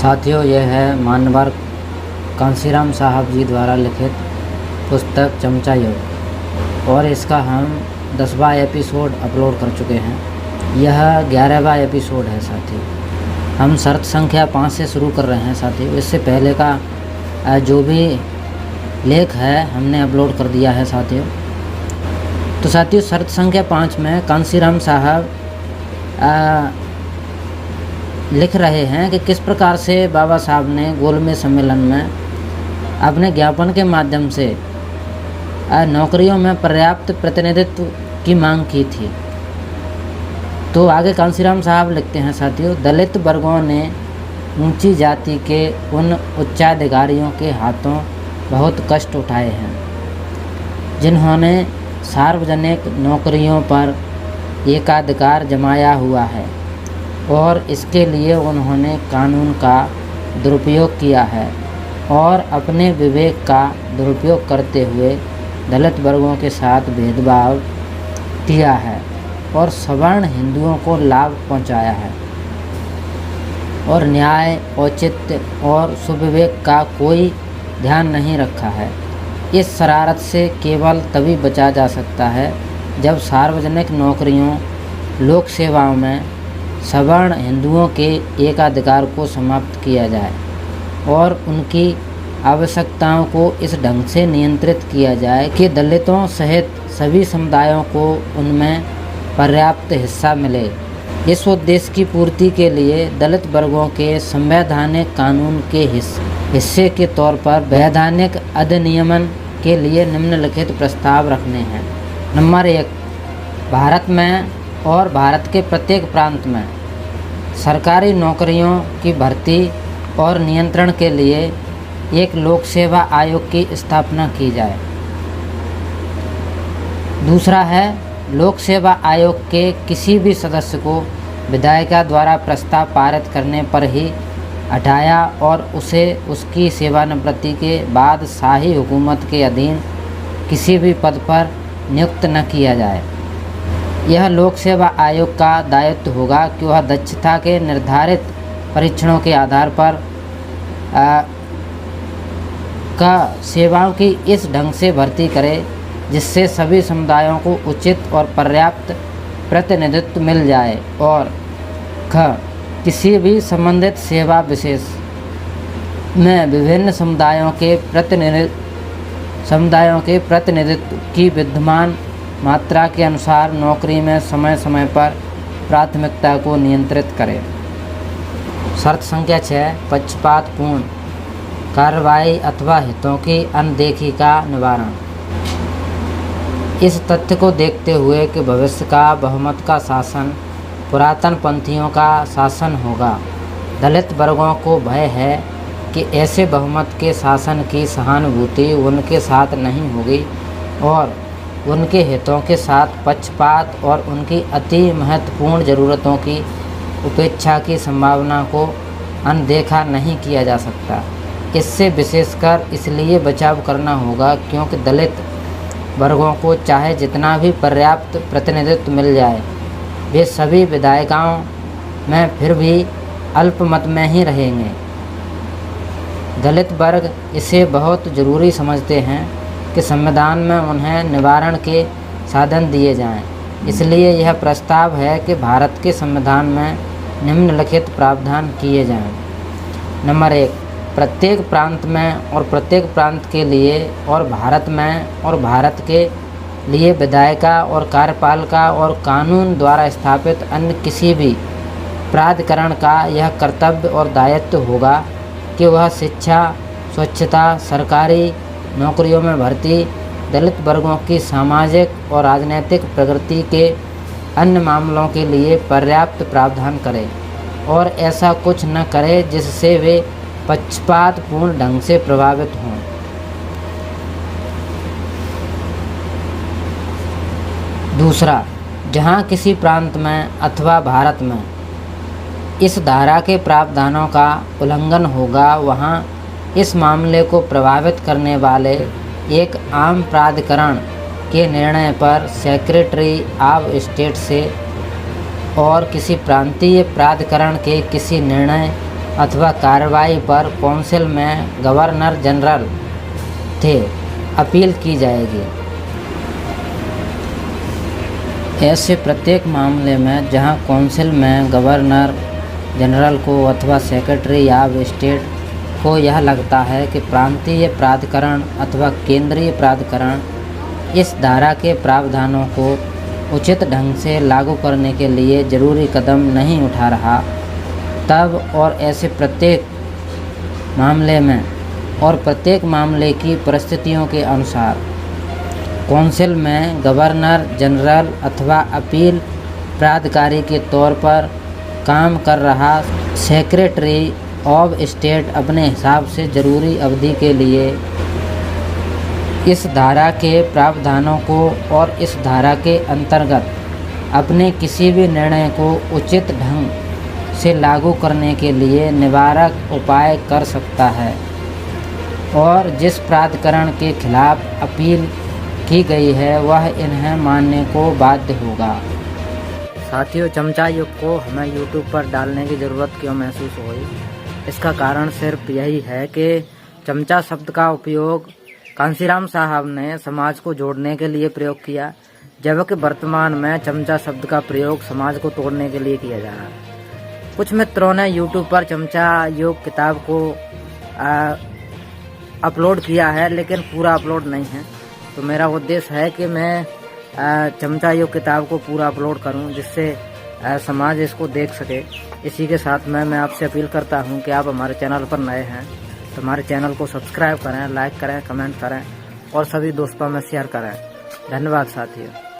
साथियों, यह है मान्यवर कांशीराम साहब जी द्वारा लिखित पुस्तक चमचा युग और इसका हम 10वां एपिसोड अपलोड कर चुके हैं। यह 11वां एपिसोड है साथियों। हम शर्त संख्या 5 से शुरू कर रहे हैं साथियों। इससे पहले का जो भी लेख है हमने अपलोड कर दिया है साथियों। तो साथियों, शर्त संख्या 5 में कांशीराम साहब लिख रहे हैं कि किस प्रकार से बाबा साहब ने गोलमेज सम्मेलन में अपने ज्ञापन के माध्यम से नौकरियों में पर्याप्त प्रतिनिधित्व की मांग की थी। तो आगे कांशीराम साहब लिखते हैं साथियों, दलित वर्गों ने ऊंची जाति के उन उच्चाधिकारियों के हाथों बहुत कष्ट उठाए हैं जिन्होंने सार्वजनिक नौकरियों पर एकाधिकार जमाया हुआ है और इसके लिए उन्होंने कानून का दुरुपयोग किया है और अपने विवेक का दुरुपयोग करते हुए दलित वर्गों के साथ भेदभाव किया है और सवर्ण हिंदुओं को लाभ पहुंचाया है और न्याय, औचित्य और सुविवेक का कोई ध्यान नहीं रखा है। इस शरारत से केवल तभी बचा जा सकता है जब सार्वजनिक नौकरियों, लोक सेवाओं में सवर्ण हिंदुओं के एकाधिकार को समाप्त किया जाए और उनकी आवश्यकताओं को इस ढंग से नियंत्रित किया जाए कि दलितों सहित सभी समुदायों को उनमें पर्याप्त हिस्सा मिले। इस उद्देश्य की पूर्ति के लिए दलित वर्गों के संवैधानिक कानून के हिस्से के तौर पर वैधानिक अधिनियमन के लिए निम्नलिखित प्रस्ताव रखने हैं। नंबर 1, भारत में और भारत के प्रत्येक प्रांत में सरकारी नौकरियों की भर्ती और नियंत्रण के लिए एक लोक सेवा आयोग की स्थापना की जाए। दूसरा है, लोक सेवा आयोग के किसी भी सदस्य को विधायिका द्वारा प्रस्ताव पारित करने पर ही हटाया और उसे उसकी सेवानिवृत्ति के बाद शाही हुकूमत के अधीन किसी भी पद पर नियुक्त न किया जाए। यह लोक सेवा आयोग का दायित्व होगा कि वह दक्षता के निर्धारित परीक्षणों के आधार पर सेवाओं की इस ढंग से भर्ती करे जिससे सभी समुदायों को उचित और पर्याप्त प्रतिनिधित्व मिल जाए। और किसी भी संबंधित सेवा विशेष में विभिन्न समुदायों के प्रतिनिधित्व की विद्यमान मात्रा के अनुसार नौकरी में समय समय पर प्राथमिकता को नियंत्रित करें। शर्त संख्या 6, पक्षपातपूर्ण कार्रवाई अथवा हितों की अनदेखी का निवारण। इस तथ्य को देखते हुए कि भविष्य का बहुमत का शासन पुरातन पंथियों का शासन होगा, दलित वर्गों को भय है कि ऐसे बहुमत के शासन की सहानुभूति उनके साथ नहीं होगी और उनके हितों के साथ पक्षपात और उनकी अति महत्वपूर्ण ज़रूरतों की उपेक्षा की संभावना को अनदेखा नहीं किया जा सकता। इससे विशेषकर इसलिए बचाव करना होगा क्योंकि दलित वर्गों को चाहे जितना भी पर्याप्त प्रतिनिधित्व मिल जाए, वे सभी विधायिकाओं में फिर भी अल्पमत में ही रहेंगे। दलित वर्ग इसे बहुत ज़रूरी समझते हैं कि संविधान में उन्हें निवारण के साधन दिए जाएं। इसलिए यह प्रस्ताव है कि भारत के संविधान में निम्नलिखित प्रावधान किए जाएं। नंबर 1, प्रत्येक प्रांत में और प्रत्येक प्रांत के लिए और भारत में और भारत के लिए विधायिका और कार्यपालिका और कानून द्वारा स्थापित अन्य किसी भी प्राधिकरण का यह कर्तव्य और दायित्व होगा कि वह शिक्षा, स्वच्छता, सरकारी नौकरियों में भर्ती, दलित वर्गों की सामाजिक और राजनीतिक प्रगति के अन्य मामलों के लिए पर्याप्त प्रावधान करे और ऐसा कुछ न करे जिससे वे पक्षपातपूर्ण ढंग से प्रभावित हों। दूसरा, जहां किसी प्रांत में अथवा भारत में इस धारा के प्रावधानों का उल्लंघन होगा, वहां इस मामले को प्रभावित करने वाले एक आम प्राधिकरण के निर्णय पर सेक्रेटरी ऑफ स्टेट से और किसी प्रांतीय प्राधिकरण के किसी निर्णय अथवा कार्रवाई पर काउंसिल में गवर्नर जनरल थे अपील की जाएगी। ऐसे प्रत्येक मामले में जहां काउंसिल में गवर्नर जनरल को अथवा सेक्रेटरी ऑफ स्टेट को यह लगता है कि प्रांतीय प्राधिकरण अथवा केंद्रीय प्राधिकरण इस धारा के प्रावधानों को उचित ढंग से लागू करने के लिए जरूरी कदम नहीं उठा रहा, तब और ऐसे प्रत्येक मामले की परिस्थितियों के अनुसार काउंसिल में गवर्नर जनरल अथवा अपील प्राधिकारी के तौर पर काम कर रहा सेक्रेटरी ऑफ स्टेट अपने हिसाब से जरूरी अवधि के लिए इस धारा के प्रावधानों को और इस धारा के अंतर्गत अपने किसी भी निर्णय को उचित ढंग से लागू करने के लिए निवारक उपाय कर सकता है और जिस प्राधिकरण के खिलाफ अपील की गई है वह इन्हें मानने को बाध्य होगा। साथियों, चमचा युग को हमें YouTube पर डालने की ज़रूरत क्यों महसूस हुई? इसका कारण सिर्फ यही है कि चमचा शब्द का उपयोग कांसीराम साहब ने समाज को जोड़ने के लिए प्रयोग किया, जबकि वर्तमान में चमचा शब्द का प्रयोग समाज को तोड़ने के लिए किया जा रहा है। कुछ मित्रों ने YouTube पर चमचा युग किताब को अपलोड किया है, लेकिन पूरा अपलोड नहीं है। तो मेरा उद्देश्य है कि मैं चमचा युग किताब को पूरा अपलोड करूं, जिससे समाज इसको देख सके। इसी के साथ मैं आपसे अपील करता हूं कि आप हमारे चैनल पर नए हैं तो हमारे चैनल को सब्सक्राइब करें, लाइक करें, कमेंट करें और सभी दोस्तों में शेयर करें। धन्यवाद साथियों।